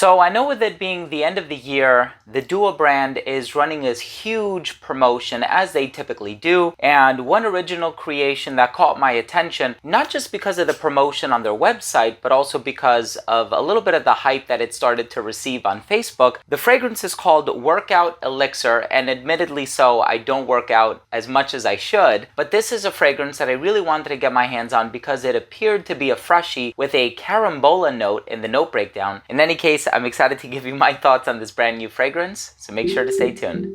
So I know with it being the end of the year, the Duo brand is running this huge promotion as they typically do, and one original creation that caught my attention, not just because of the promotion on their website, but also because of a little bit of the hype that it started to receive on Facebook. The fragrance is called Workout Elixir, and admittedly so, I don't work out as much as I should, but this is a fragrance that I really wanted to get my hands on because it appeared to be a freshie with a carambola note in the note breakdown. In any case, I'm excited to give you my thoughts on this brand new fragrance, so make sure to stay tuned.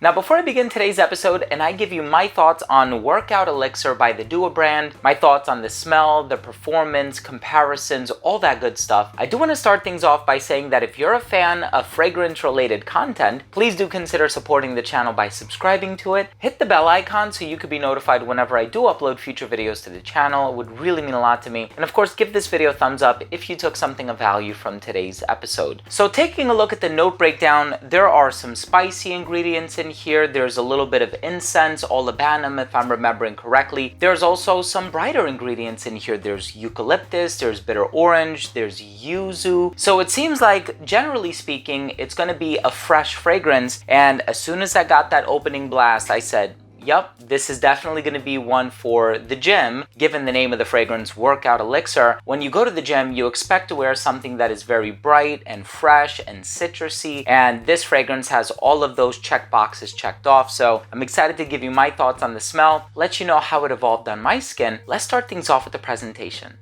Now, before I begin today's episode and I give you my thoughts on Workout Elixir by the Duo brand, my thoughts on the smell, the performance, comparisons, all that good stuff, I do want to start things off by saying that if you're a fan of fragrance-related content, please do consider supporting the channel by subscribing to it. Hit the bell icon so you can be notified whenever I do upload future videos to the channel. It would really mean a lot to me. And of course, give this video a thumbs up if you took something of value from today's episode. So taking a look at the note breakdown, there are some spicy ingredients in here. There's a little bit of incense, olibanum if I'm remembering correctly. There's also some brighter ingredients in here. There's eucalyptus, there's bitter orange, there's yuzu. So it seems like, generally speaking, it's going to be a fresh fragrance. And as soon as I got that opening blast, I said, yep, this is definitely going to be one for the gym, given the name of the fragrance, Workout Elixir. When you go to the gym, you expect to wear something that is very bright and fresh and citrusy, and this fragrance has all of those check boxes checked off. So I'm excited to give you my thoughts on the smell, let you know how it evolved on my skin. Let's start things off with the presentation.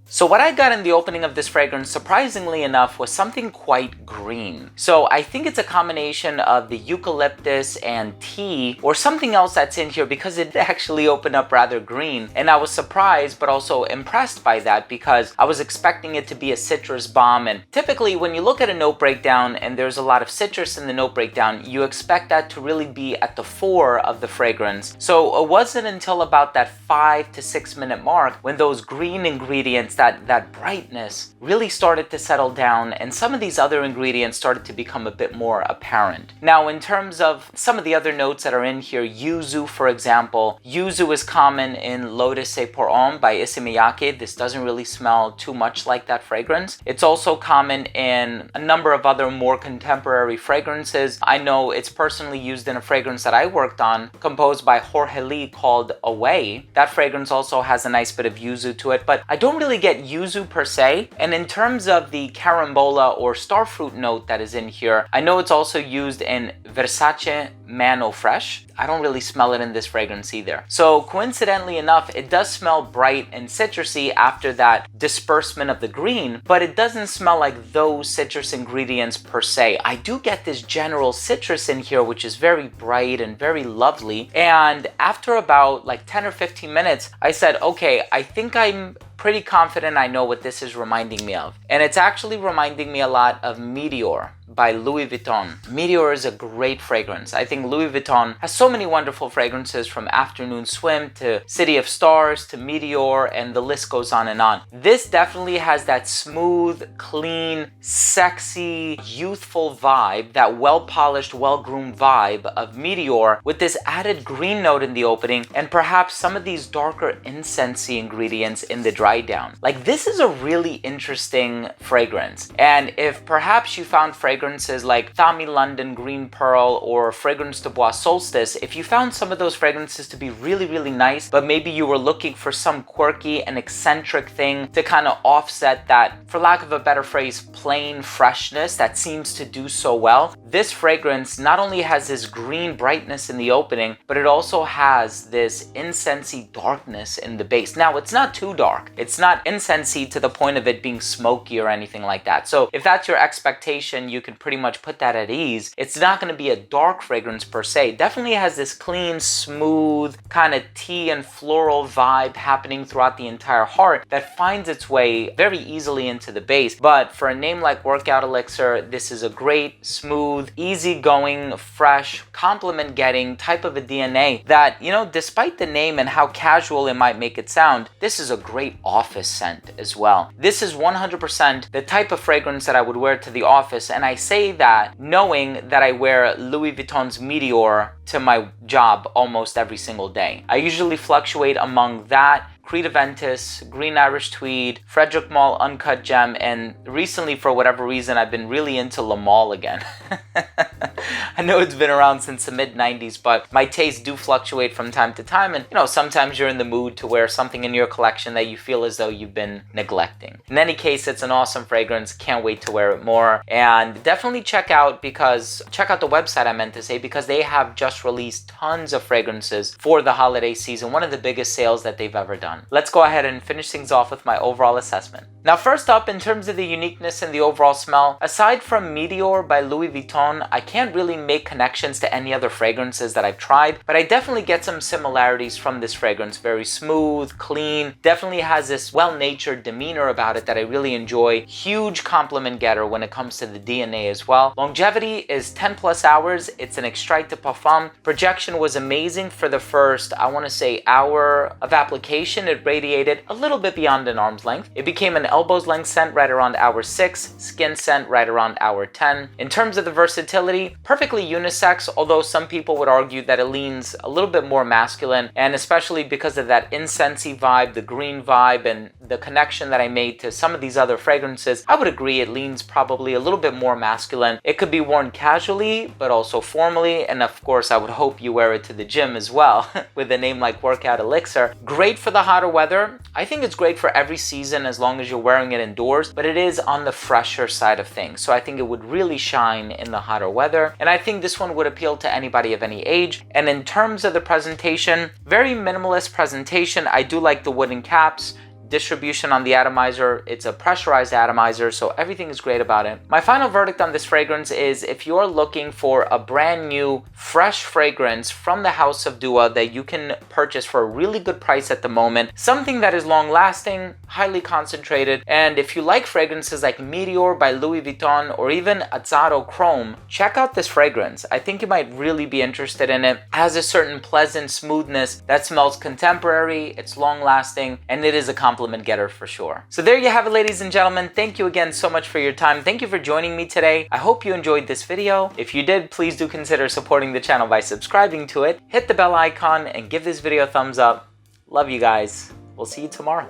So what I got in the opening of this fragrance, surprisingly enough, was something quite green. So I think it's a combination of the eucalyptus and tea or something else that's in here because it actually opened up rather green. And I was surprised but also impressed by that because I was expecting it to be a citrus bomb. And typically when you look at a note breakdown and there's a lot of citrus in the note breakdown, you expect that to really be at the fore of the fragrance. So it wasn't until about that 5 to 6 minute mark when those green ingredients, that brightness really started to settle down and some of these other ingredients started to become a bit more apparent. Now, in terms of some of the other notes that are in here, yuzu, for example. Yuzu is common in Lotus et Pour Homme by Issey Miyake. This doesn't really smell too much like that fragrance. It's also common in a number of other more contemporary fragrances. I know it's personally used in a fragrance that I worked on, composed by Jorge Lee, called Away. That fragrance also has a nice bit of yuzu to it, but I don't really get yuzu per se. And in terms of the carambola or starfruit note that is in here, I know it's also used in Versace Man Eau Fresh. I don't really smell it in this fragrance either. So coincidentally enough, it does smell bright and citrusy after that disbursement of the green, but it doesn't smell like those citrus ingredients per se. I do get this general citrus in here, which is very bright and very lovely. And after about like 10 or 15 minutes, I said, okay, I think I'm pretty confident I know what this is reminding me of. And it's actually reminding me a lot of Meteor by Louis Vuitton. Meteor is a great fragrance. I think Louis Vuitton has so many wonderful fragrances, from Afternoon Swim to City of Stars to Meteor, and the list goes on and on. This definitely has that smooth, clean, sexy, youthful vibe, that well-polished, well-groomed vibe of Meteor, with this added green note in the opening and perhaps some of these darker incensey ingredients in the dry down. Like, this is a really interesting fragrance. And if perhaps you found fragrances like Thami London Green Pearl or Fragrance de Bois Solstice, if you found some of those fragrances to be really, really nice, but maybe you were looking for some quirky and eccentric thing to kind of offset that, for lack of a better phrase, plain freshness that seems to do so well, this fragrance not only has this green brightness in the opening, but it also has this incensey darkness in the base. Now, it's not too dark. It's not incensey to the point of it being smoky or anything like that. So if that's your expectation, you can could pretty much put that at ease. It's not going to be a dark fragrance per se. Definitely has this clean, smooth, kind of tea and floral vibe happening throughout the entire heart that finds its way very easily into the base. But for a name like Workout Elixir, this is a great, smooth, easygoing, fresh, compliment-getting type of a DNA that, you know, despite the name and how casual it might make it sound, this is a great office scent as well. This is 100% the type of fragrance that I would wear to the office, and I say that knowing that I wear Louis Vuitton's Meteor to my job almost every single day. I usually fluctuate among that, Creed Aventus, Green Irish Tweed, Frederic Malle Uncut Gem, and recently, for whatever reason, I've been really into Le Male again. I know it's been around since the mid-90s, but my tastes do fluctuate from time to time, and you know, sometimes you're in the mood to wear something in your collection that you feel as though you've been neglecting. In any case, it's an awesome fragrance. Can't wait to wear it more, and definitely check out the website, I meant to say, because they have just released tons of fragrances for the holiday season, one of the biggest sales that they've ever done. Let's go ahead and finish things off with my overall assessment. Now, first up, in terms of the uniqueness and the overall smell, aside from Meteor by Louis Vuitton, I can't really make connections to any other fragrances that I've tried, but I definitely get some similarities from this fragrance. Very smooth, clean, definitely has this well-natured demeanor about it that I really enjoy. Huge compliment getter when it comes to the DNA as well. Longevity is 10 plus hours. It's an extrait de parfum. Projection was amazing for the first, I want to say, hour of application. It radiated a little bit beyond an arm's length. It became an elbow's length scent right around hour 6, skin scent right around hour 10. In terms of the versatility, perfectly unisex, although some people would argue that it leans a little bit more masculine, and especially because of that incensey vibe, the green vibe, and the connection that I made to some of these other fragrances, I would agree it leans probably a little bit more masculine. It could be worn casually, but also formally, and of course I would hope you wear it to the gym as well with a name like Workout Elixir. Great for the hotter weather. I think it's great for every season as long as you're wearing it indoors, but it is on the fresher side of things, so I think it would really shine in the hotter weather, and I think this one would appeal to anybody of any age. And in terms of the presentation, very minimalist presentation. I do like the wooden caps. Distribution on the atomizer, it's a pressurized atomizer, so everything is great about it. My final verdict on this fragrance is if you're looking for a brand new, fresh fragrance from the house of Dua that you can purchase for a really good price at the moment, something that is long lasting, highly concentrated, and if you like fragrances like Meteor by Louis Vuitton or even Azzaro Chrome, check out this fragrance. I think you might really be interested in it. It has a certain pleasant smoothness that smells contemporary, it's long lasting, and it is a compliment getter for sure. So there you have it, ladies and gentlemen. Thank you again so much for your time. Thank you for joining me today. I hope you enjoyed this video. If you did, please do consider supporting the channel by subscribing to it. Hit the bell icon and give this video a thumbs up. Love you guys. We'll see you tomorrow.